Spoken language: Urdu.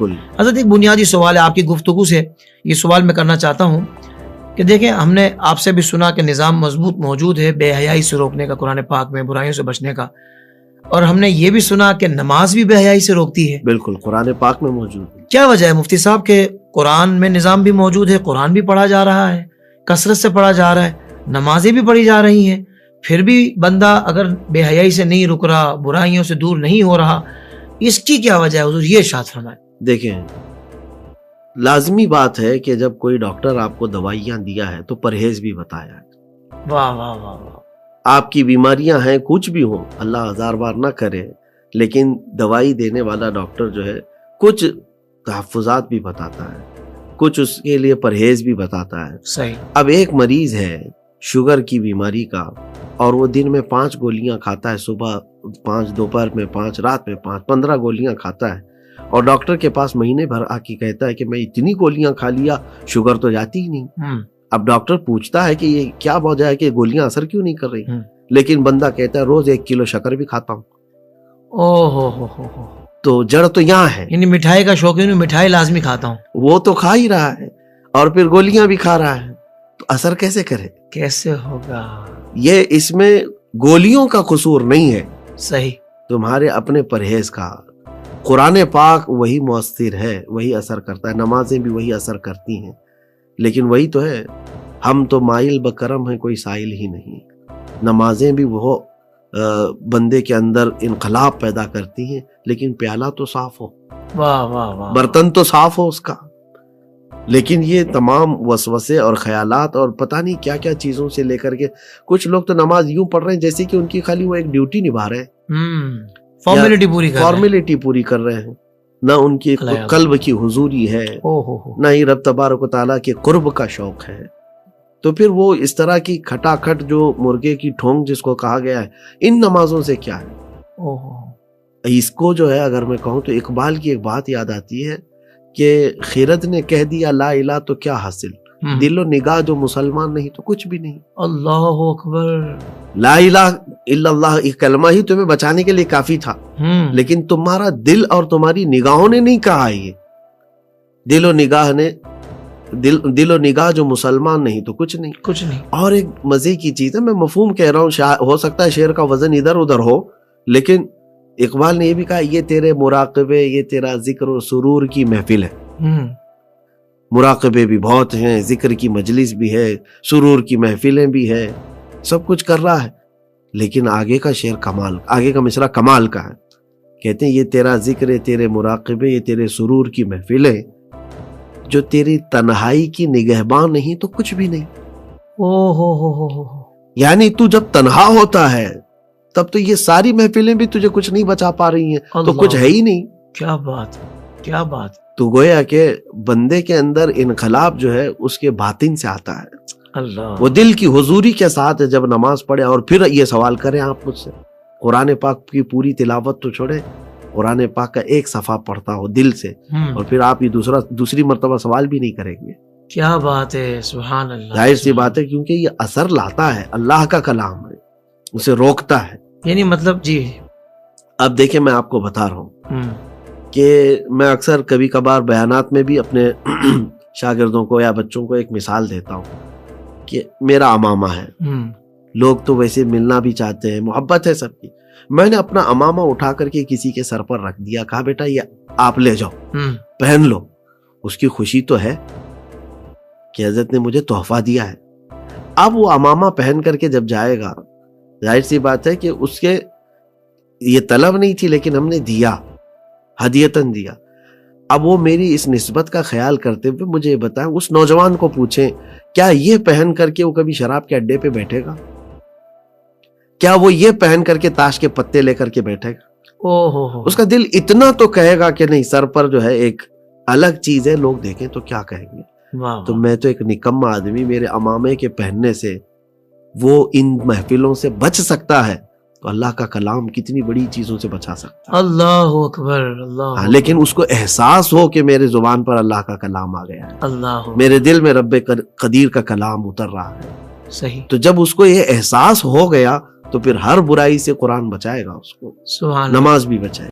بالکل. حضرت ایک بنیادی سوال ہے آپ کی گفتگو سے، یہ سوال میں کرنا چاہتا ہوں کہ دیکھیں ہم نے آپ سے بھی سنا کہ نظام مضبوط موجود ہے بے حیائی سے روکنے کا قرآن پاک میں، برائیوں سے بچنے کا، اور ہم نے یہ بھی سنا کہ نماز بھی بے حیائی سے روکتی ہے. بالکل قرآن پاک میں موجود ہے. کیا وجہ ہے مفتی صاحب کہ قرآن میں نظام بھی موجود ہے، قرآن بھی پڑھا جا رہا ہے، کثرت سے پڑھا جا رہا ہے، نمازیں بھی پڑھی جا رہی ہیں، پھر بھی بندہ اگر بے حیائی سے نہیں رک رہا، برائیوں سے دور نہیں ہو رہا، اس کی کیا وجہ ہے حضور؟ یہ ارشاد فرمائیں. دیکھیں لازمی بات ہے کہ جب کوئی ڈاکٹر آپ کو دوائیاں دیا ہے تو پرہیز بھی بتایا ہے. واہ واہ واہ واہ. آپ کی بیماریاں ہیں کچھ بھی ہوں، اللہ ہزار بار نہ کرے، لیکن دوائی دینے والا ڈاکٹر جو ہے کچھ تحفظات بھی بتاتا ہے، کچھ اس کے لیے پرہیز بھی بتاتا ہے. صحیح. اب ایک مریض ہے شوگر کی بیماری کا، اور وہ دن میں 5 گولیاں کھاتا ہے، صبح 5، دوپہر میں 5، رات میں 5، 15 گولیاں کھاتا ہے، اور ڈاکٹر کے پاس مہینے بھر آ کے کہتا ہے کہ میں اتنی گولیاں کھا لیا، شوگر تو جاتی ہی نہیں. اب ڈاکٹر پوچھتا ہے کہ یہ کیا وجہ ہے کہ گولیاں اثر کیوں نہیں کر رہی، لیکن بندہ کہتا ہے روز 1 کلو شکر بھی کھاتا ہوں. اوہ، تو جڑ تو یہاں ہے. یعنی مٹھائی کا شوقین ہوں، مٹھائی لازمی کھاتا ہوں. وہ تو کھا ہی رہا ہے اور پھر گولیاں بھی کھا رہا ہے، تو اثر کیسے کرے؟ کیسے ہوگا؟ یہ اس میں گولیوں کا قصور نہیں ہے، صحیح، تمہارے اپنے پرہیز کا. قرآن پاک وہی مؤثر ہے، وہی اثر کرتا ہے، نمازیں بھی وہی اثر کرتی ہیں، لیکن وہی تو ہے، ہم تو مائل بکرم ہیں، کوئی سائل ہی نہیں. نمازیں بھی وہ بندے کے اندر انقلاب پیدا کرتی ہیں، لیکن پیالہ تو صاف ہو، واہ واہ واہ، برتن تو صاف ہو اس کا. لیکن یہ تمام وسوسے اور خیالات اور پتہ نہیں کیا کیا چیزوں سے لے کر کے کچھ لوگ تو نماز یوں پڑھ رہے ہیں جیسے کہ ان کی خالی وہ ایک ڈیوٹی نبھا رہے ہیں، فارمیلٹی پوری کر رہے ہیں، نہ ان کی قلب کی حضوری ہے، نہ ہی رب تبارک و تعالیٰ کے قرب کا شوق ہے. تو پھر وہ اس طرح کی کھٹا کھٹ جو مرغے کی ٹھونگ جس کو کہا گیا ہے، ان نمازوں سے کیا ہے؟ اس کو جو ہے اگر میں کہوں تو اقبال کی ایک بات یاد آتی ہے کہ خیرت نے کہہ دیا لا الہ تو کیا حاصل، دل و نگاہ جو مسلمان نہیں تو کچھ بھی نہیں. اللہ اکبر. لا الہ الا اللہ ایک کلمہ ہی تمہیں بچانے کے لیے کافی تھا، لیکن تمہارا دل اور تمہاری نگاہوں نے نہیں کہا. یہ دل و نگاہ جو مسلمان نہیں تو کچھ نہیں. اور ایک مزے کی چیز ہے، میں مفہوم کہہ رہا ہوں، ہو سکتا ہے شعر کا وزن ادھر ادھر ہو، لیکن اقبال نے یہ بھی کہا یہ تیرے مراقبے، یہ تیرا ذکر و سرور کی محفل ہے. مراقبے بھی بہت ہیں، ذکر کی مجلس بھی ہے، سرور کی محفلیں بھی ہے، سب کچھ کر رہا ہے، لیکن آگے کا شعر کمال، آگے کا مصرع کمال کا ہے. کہتے ہیں یہ تیرا ذکر ہے، تیرے مراقبے، یہ تیرے سرور کی محفلیں، جو تیری تنہائی کی نگہبان نہیں تو کچھ بھی نہیں. یعنی تو جب تنہا ہوتا ہے تب تو یہ ساری محفلیں بھی تجھے کچھ نہیں بچا پا رہی ہیں، تو کچھ ہے ہی نہیں. کیا بات، کیا بات. تو گویا کہ بندے کے اندر انقلاب جو ہے اس کے باطن سے آتا ہے. اللہ، وہ دل کی حضوری کے ساتھ جب نماز پڑھے اور پھر یہ سوال کریں آپ مجھ سے، قرآن پاک کی پوری تلاوت تو چھوڑے، قرآن پاک کا ایک صفحہ پڑھتا ہو دل سے، اور پھر آپ یہ دوسری مرتبہ سوال بھی نہیں کریں گے. کیا بات ہے، سبحان اللہ. ظاہر سی بات ہے، کیونکہ یہ اثر لاتا ہے، اللہ کا کلام ہے، اسے روکتا ہے. یعنی مطلب جی اب دیکھیں میں آپ کو بتا رہا ہوں کہ میں اکثر کبھی کبھار بیانات میں بھی اپنے شاگردوں کو یا بچوں کو ایک مثال دیتا ہوں کہ میرا عمامہ ہے، لوگ تو ویسے ملنا بھی چاہتے ہیں، محبت ہے سب کی. میں نے اپنا عمامہ اٹھا کر کے کسی کے سر پر رکھ دیا، کہا بیٹا یہ آپ لے جاؤ، پہن لو. اس کی خوشی تو ہے کہ حضرت نے مجھے تحفہ دیا ہے. اب وہ عمامہ پہن کر کے جب جائے گا، ظاہر سی بات ہے کہ اس کے یہ طلب نہیں تھی، لیکن ہم نے دیا، ہدیتاً دیا. اب وہ میری اس نسبت کا خیال کرتے ہوئے مجھے یہ بتائیں، اس نوجوان کو پوچھیں کیا یہ پہن کر کے وہ کبھی شراب کے اڈے پہ بیٹھے گا؟ کیا وہ یہ پہن کر کے تاش کے پتے لے کر کے بیٹھے گا؟ اس کا دل اتنا تو کہے گا کہ نہیں، سر پر جو ہے ایک الگ چیز ہے، لوگ دیکھیں تو کیا کہیں گے. تو میں تو ایک نکما آدمی، میرے عمامے کے پہننے سے وہ ان محفلوں سے بچ سکتا ہے، تو اللہ کا کلام کتنی بڑی چیزوں سے بچا سکتا ہے. اللہ اکبر، اللہ. لیکن اس کو احساس ہو کہ میرے زبان پر اللہ کا کلام آ گیا ہے، اللہ، میرے دل میں رب قدیر کا کلام اتر رہا ہے. صحیح. تو جب اس کو یہ احساس ہو گیا تو پھر ہر برائی سے قرآن بچائے گا اس کو، سبحان، نماز بھی بچائے.